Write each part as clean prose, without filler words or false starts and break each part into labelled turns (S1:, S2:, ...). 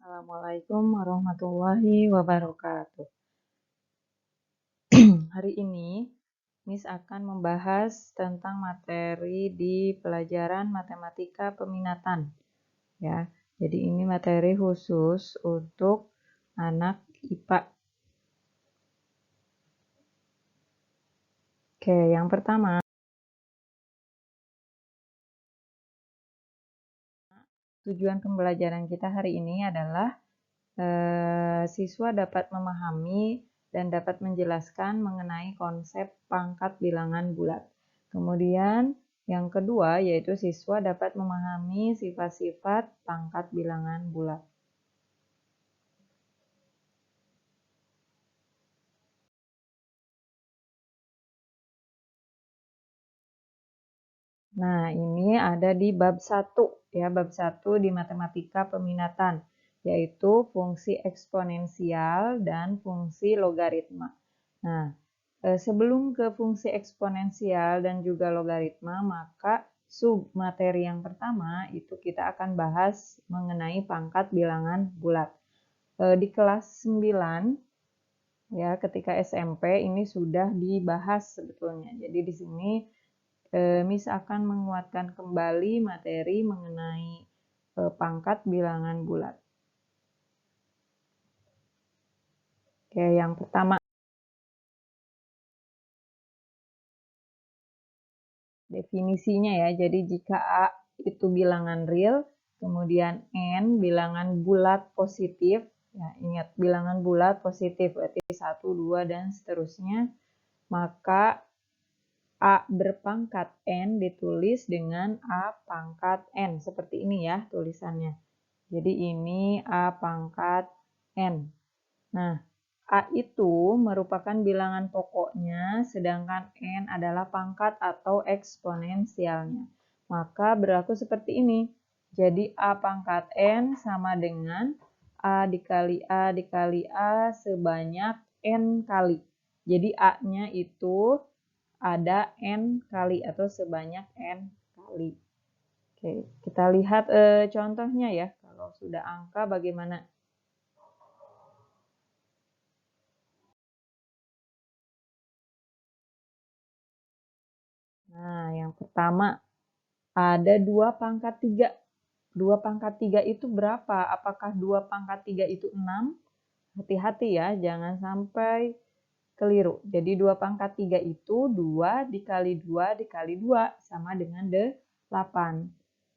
S1: Assalamualaikum warahmatullahi wabarakatuh. Hari ini, Miss akan membahas tentang materi di pelajaran matematika peminatan. Ya, jadi ini materi khusus untuk anak IPA. Oke, yang pertama, tujuan pembelajaran kita hari ini adalah siswa dapat memahami dan dapat menjelaskan mengenai konsep pangkat bilangan bulat. Kemudian yang kedua yaitu siswa dapat memahami sifat-sifat pangkat bilangan bulat. Nah, ini ada di bab 1 ya, bab 1 di matematika peminatan, yaitu fungsi eksponensial dan fungsi logaritma. Nah, sebelum ke fungsi eksponensial dan juga logaritma, maka sub materi yang pertama itu kita akan bahas mengenai pangkat bilangan bulat. Di kelas 9 ya, ketika SMP ini sudah dibahas sebetulnya. Jadi di sini Miss akan menguatkan kembali materi mengenai pangkat bilangan bulat. Oke, yang pertama definisinya ya. Jadi jika A itu bilangan real, kemudian N bilangan bulat positif, ya ingat bilangan bulat positif berarti 1, 2 dan seterusnya, maka A berpangkat N ditulis dengan A pangkat N. Seperti ini ya tulisannya. Jadi ini A pangkat N. Nah, A itu merupakan bilangan pokoknya, sedangkan N adalah pangkat atau eksponensialnya. Maka berlaku seperti ini. Jadi A pangkat N sama dengan A dikali A dikali A sebanyak N kali. Jadi A-nya itu ada N kali atau sebanyak N kali. Oke, kita lihat contohnya ya. Kalau sudah angka bagaimana? Nah, yang pertama ada 2 pangkat 3. 2 pangkat 3 itu berapa? Apakah 2 pangkat 3 itu 6? Hati-hati ya, jangan sampai keliru. Jadi 2 pangkat 3 itu 2 dikali 2 dikali 2 sama dengan 8.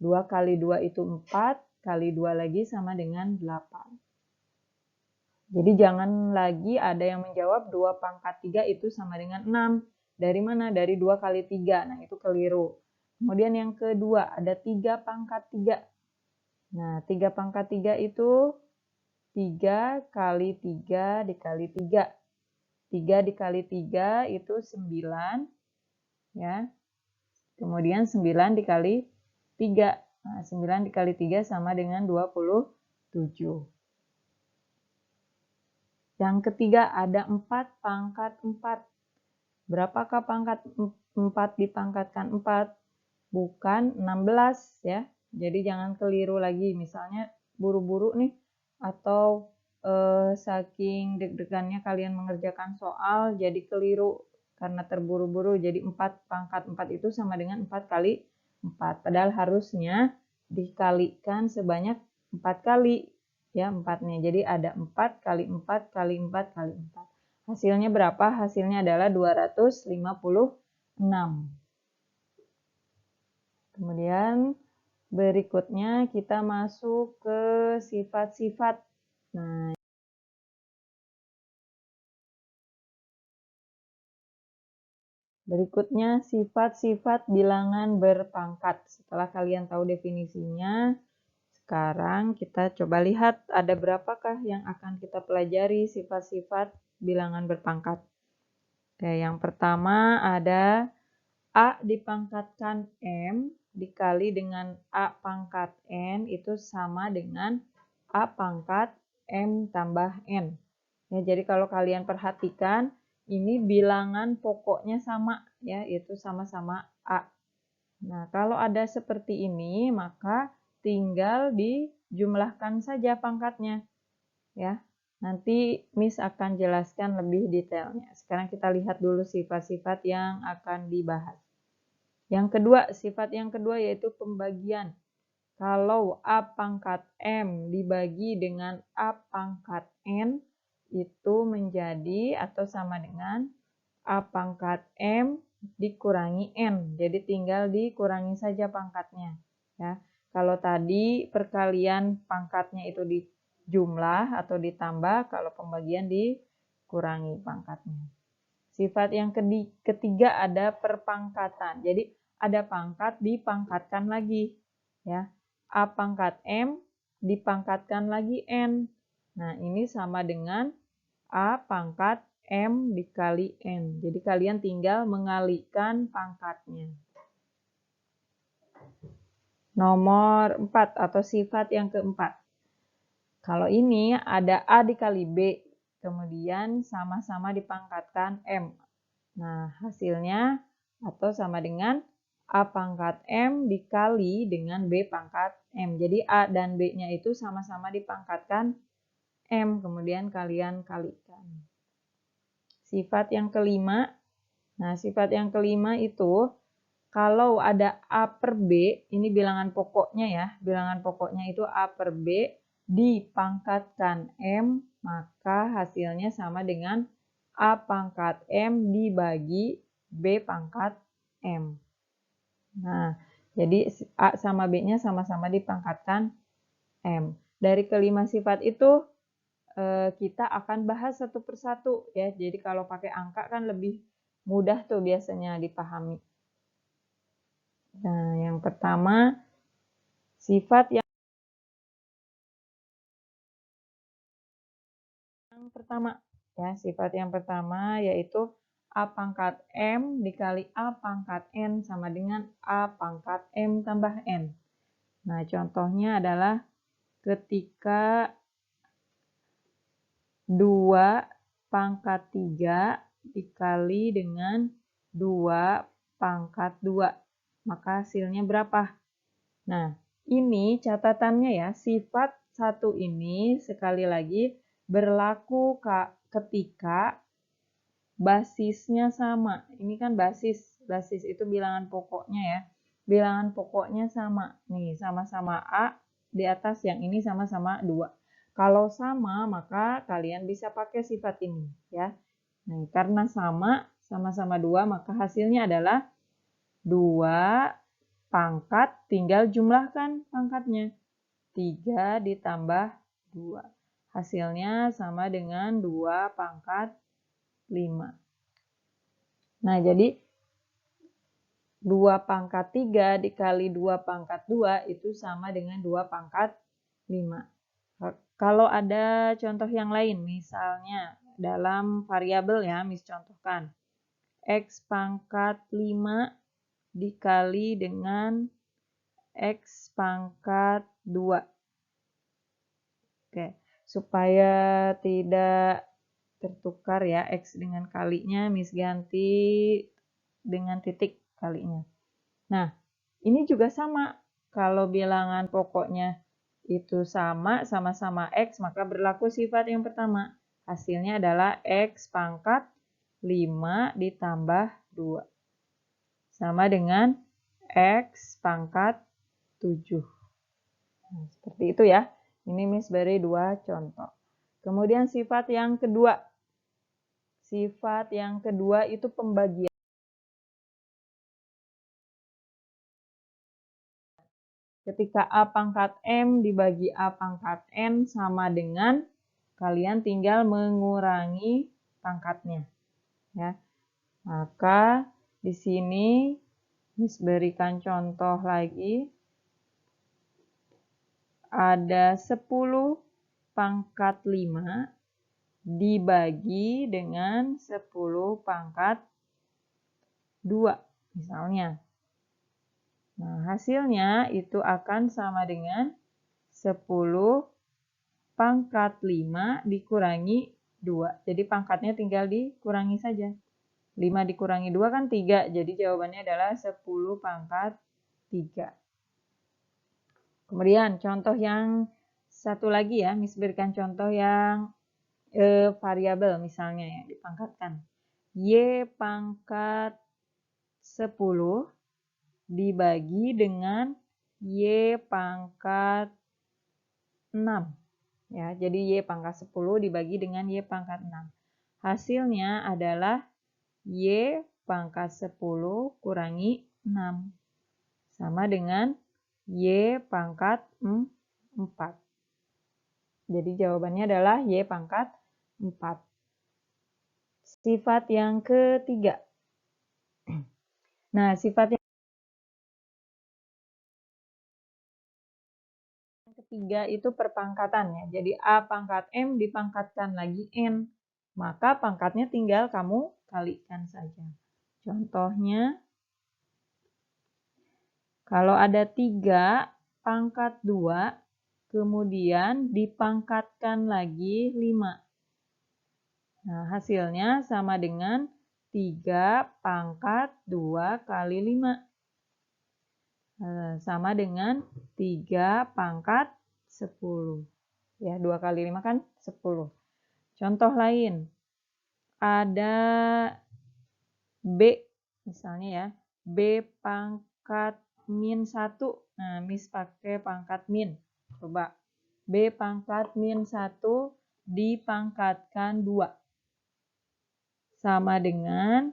S1: 2 kali 2 itu 4, kali 2 lagi sama dengan 8. Jadi jangan lagi ada yang menjawab 2 pangkat 3 itu sama dengan 6. Dari mana? Dari 2 kali 3. Nah, itu keliru. Kemudian yang kedua, ada 3 pangkat 3. Nah, 3 pangkat 3 itu 3 kali 3 dikali 3. 3 dikali 3 itu 9. Ya. Kemudian 9 dikali 3. Nah, 9 dikali 3 sama dengan 27. Yang ketiga ada 4 pangkat 4. Berapakah pangkat 4 dipangkatkan 4? Bukan 16 ya. Jadi jangan keliru lagi. Misalnya buru-buru nih atau saking deg-degannya kalian mengerjakan soal jadi keliru karena terburu-buru. Jadi 4 pangkat 4 itu sama dengan 4 kali 4. Padahal harusnya dikalikan sebanyak 4 kali ya 4-nya. Jadi ada 4 kali 4 kali 4 kali 4. Hasilnya berapa? Hasilnya adalah 256. Kemudian berikutnya kita masuk ke sifat-sifat. Nah, berikutnya sifat-sifat bilangan berpangkat. Setelah kalian tahu definisinya, sekarang kita coba lihat ada berapakah yang akan kita pelajari sifat-sifat bilangan berpangkat. Oke, yang pertama ada A dipangkatkan M dikali dengan A pangkat N itu sama dengan A pangkat M tambah N. Ya, jadi kalau kalian perhatikan, ini bilangan pokoknya sama, ya, itu sama-sama A. Nah, kalau ada seperti ini, maka tinggal jumlahkan saja pangkatnya. Ya, nanti Miss akan jelaskan lebih detailnya. Sekarang kita lihat dulu sifat-sifat yang akan dibahas. Yang kedua, sifat yang kedua yaitu pembagian. Kalau A pangkat M dibagi dengan A pangkat N, itu menjadi atau sama dengan A pangkat M dikurangi N. Jadi tinggal dikurangi saja pangkatnya. Ya. Kalau tadi perkalian pangkatnya itu dijumlah atau ditambah, kalau pembagian dikurangi pangkatnya. Sifat yang ketiga ada perpangkatan. Jadi ada pangkat dipangkatkan lagi. Ya. A pangkat M dipangkatkan lagi N. Nah, ini sama dengan A pangkat M dikali N. Jadi kalian tinggal mengalikan pangkatnya. Nomor 4 atau sifat yang keempat. Kalau ini ada A dikali B, kemudian sama-sama dipangkatkan M. Nah, hasilnya atau sama dengan A pangkat M dikali dengan B pangkat M. Jadi A dan B-nya itu sama-sama dipangkatkan M, kemudian kalian kalikan. Sifat yang kelima, nah sifat yang kelima itu kalau ada A per B, ini bilangan pokoknya ya, bilangan pokoknya itu A per B dipangkatkan M, maka hasilnya sama dengan A pangkat M dibagi B pangkat M. Nah, jadi A sama B-nya sama-sama dipangkatkan M. Dari kelima sifat itu, kita akan bahas satu persatu ya. Jadi kalau pakai angka kan lebih mudah tuh biasanya dipahami. Nah, yang pertama sifat yang pertama ya, sifat yang pertama yaitu A pangkat M dikali A pangkat N sama dengan A pangkat M tambah N. Nah, contohnya adalah ketika 2 pangkat 3 dikali dengan 2 pangkat 2. Maka hasilnya berapa? Nah, ini catatannya ya, sifat satu ini sekali lagi berlaku ketika basisnya sama. Ini kan basis itu bilangan pokoknya ya. Bilangan pokoknya sama. Nih, sama-sama A, di atas yang ini sama-sama 2. Kalau sama, maka kalian bisa pakai sifat ini ya. Nah, karena sama-sama 2, maka hasilnya adalah 2 pangkat, tinggal jumlahkan pangkatnya. 3 ditambah 2. Hasilnya sama dengan 2 pangkat 5. Nah, jadi 2 pangkat 3 dikali 2 pangkat 2 itu sama dengan 2 pangkat 5. Kalau ada contoh yang lain, misalnya dalam variabel ya, Miss contohkan. X pangkat 5 dikali dengan X pangkat 2. Oke, supaya tidak tertukar ya, X dengan kalinya, Miss ganti dengan titik kalinya. Nah, ini juga sama. Kalau bilangan pokoknya itu sama-sama X, maka berlaku sifat yang pertama. Hasilnya adalah X pangkat 5 ditambah 2. Sama dengan X pangkat 7. Nah, seperti itu ya. Ini Miss beri 2 contoh. Kemudian sifat yang kedua. Sifat yang kedua itu pembagian. Ketika A pangkat M dibagi A pangkat N sama dengan kalian tinggal mengurangi pangkatnya. Ya. Maka di sini Miss berikan contoh lagi. Ada 10 pangkat 5 dibagi dengan 10 pangkat 2 misalnya. Nah, hasilnya itu akan sama dengan 10 pangkat 5 dikurangi 2. Jadi pangkatnya tinggal dikurangi saja. 5 dikurangi 2 kan 3. Jadi jawabannya adalah 10 pangkat 3. Kemudian contoh yang satu lagi ya, Miss berikan contoh yang variabel misalnya ya, dipangkatkan. Y pangkat 10 dibagi dengan Y pangkat 6. Ya, jadi Y pangkat 10 dibagi dengan Y pangkat 6. Hasilnya adalah Y pangkat 10 kurangi 6. Sama dengan Y pangkat 4. Jadi jawabannya adalah Y pangkat 4. Sifat yang ketiga. Nah, sifat yang ketiga itu perpangkatan ya. Jadi A pangkat M dipangkatkan lagi N. Maka pangkatnya tinggal kamu kalikan saja. Contohnya, kalau ada 3 pangkat 2, kemudian dipangkatkan lagi 5. Nah, hasilnya sama dengan 3 pangkat 2 kali 5. Sama dengan 3 pangkat 10. Ya, 2 kali 5 kan 10. Contoh lain, ada B, misalnya ya, B pangkat min 1. Nah, Miss pakai pangkat min. Coba, B pangkat min 1 dipangkatkan 2. Sama dengan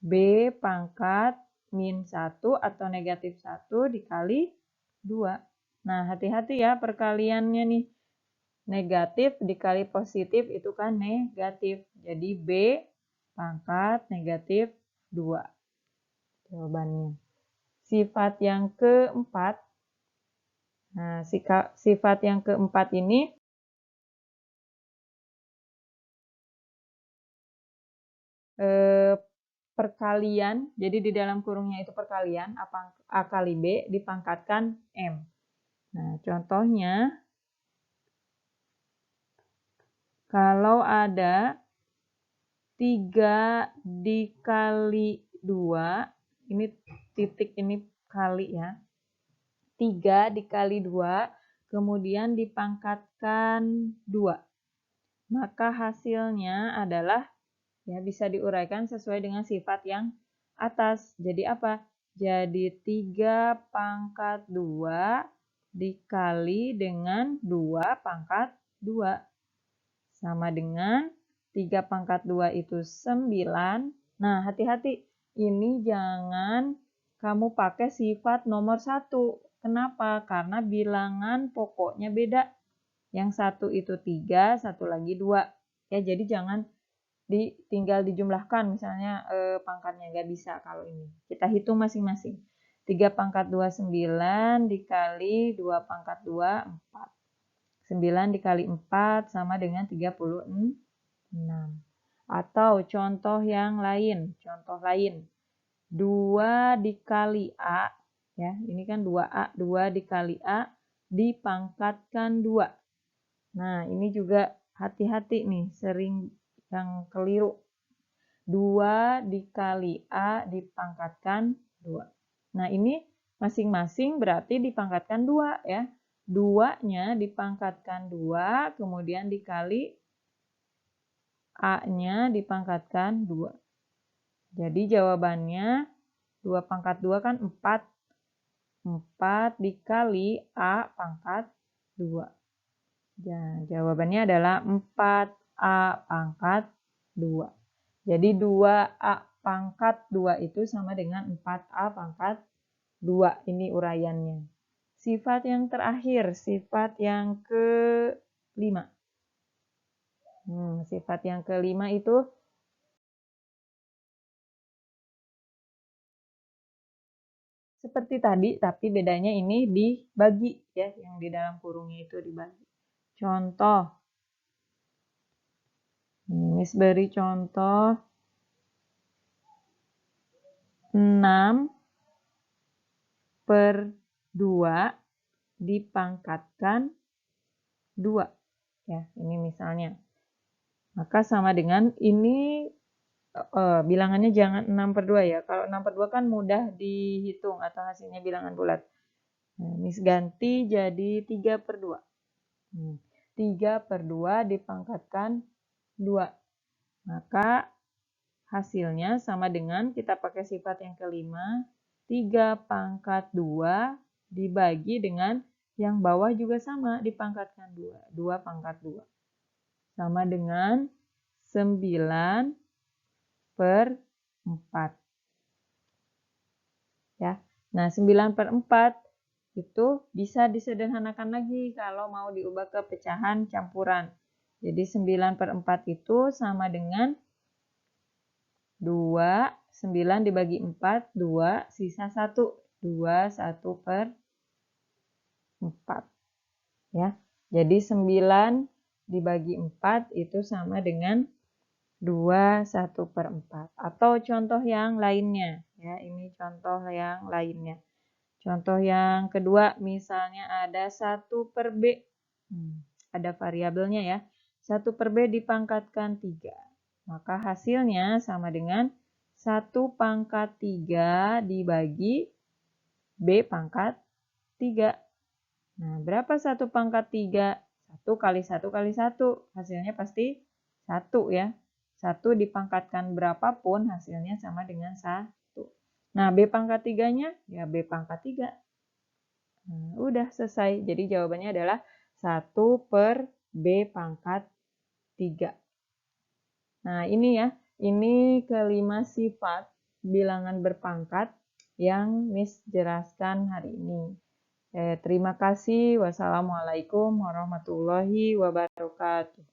S1: B pangkat min 1 atau negatif 1 dikali 2. Nah, hati-hati ya perkaliannya nih. Negatif dikali positif itu kan negatif. Jadi B pangkat negatif 2. Jawabannya. Sifat yang keempat. Nah, sifat yang keempat ini perkalian. Jadi di dalam kurungnya itu perkalian. A kali B dipangkatkan M. Nah, contohnya, kalau ada 3 dikali 2, ini titik ini kali ya. 3 dikali 2, kemudian dipangkatkan 2. Maka hasilnya adalah, ya bisa diuraikan sesuai dengan sifat yang atas. Jadi apa? Jadi 3 pangkat 2 dikali dengan 2 pangkat 2. Sama dengan 3 pangkat 2 itu 9. Nah, hati-hati. Ini jangan kamu pakai sifat nomor 1. Kenapa? Karena bilangan pokoknya beda. Yang satu itu 3, satu lagi 2. Ya, jadi jangan tinggal dijumlahkan. Misalnya pangkatnya nggak bisa kalau ini. Kita hitung masing-masing. 3 pangkat 2, 9 dikali 2 pangkat 2, 4. 9 dikali 4 sama dengan 36. Atau contoh yang lain. Contoh lain. 2 dikali A. Ya, ini kan 2A. 2 dikali A dipangkatkan 2. Nah, ini juga hati-hati nih. Sering yang keliru. 2 dikali A dipangkatkan 2. Nah, ini masing-masing berarti dipangkatkan 2 ya. 2-nya dipangkatkan 2, kemudian dikali A-nya dipangkatkan 2. Jadi jawabannya 2 pangkat 2 kan 4. 4 dikali A pangkat 2. Ya, jawabannya adalah 4A pangkat 2. Jadi 2A pangkat 2 itu sama dengan 4A pangkat 2. Ini uraiannya. Sifat yang terakhir, sifat yang kelima. Sifat yang kelima itu seperti tadi, tapi bedanya ini dibagi ya, yang di dalam kurungnya itu dibagi. Contoh. Miss beri contoh 6/2 dipangkatkan 2. Ya, ini misalnya. Maka sama dengan ini bilangannya jangan 6/2 ya. Kalau 6/2 kan mudah dihitung atau hasilnya bilangan bulat. Nah, Miss ganti jadi 3/2. 3/2 dipangkatkan 2. Maka hasilnya sama dengan kita pakai sifat yang kelima, 3/2 dibagi dengan yang bawah juga sama dipangkatkan 2. 2/2. Sama dengan 9/4. Ya. Nah, 9/4 itu bisa disederhanakan lagi kalau mau diubah ke pecahan campuran. Jadi 9/4 itu sama dengan 2, 9 dibagi 4, 2, sisa 1. 2, 1/4. Ya. Jadi 9 dibagi 4 itu sama dengan 2, 1/4. Atau contoh yang lainnya. Ya, ini contoh yang lainnya. Contoh yang kedua, misalnya ada 1/B. Ada variabelnya ya. 1/B dipangkatkan 3. Maka hasilnya sama dengan 1/3 dibagi B/3. Nah, berapa 1/3? 1 kali 1 kali 1. Hasilnya pasti 1 ya. 1 dipangkatkan berapapun hasilnya sama dengan 1. Nah, B/3-nya ya B/3. Nah, udah selesai. Jadi jawabannya adalah 1/B/3. Nah, ini ya. Ini kelima sifat bilangan berpangkat yang Miss jelaskan hari ini. Terima kasih. Wassalamualaikum warahmatullahi wabarakatuh.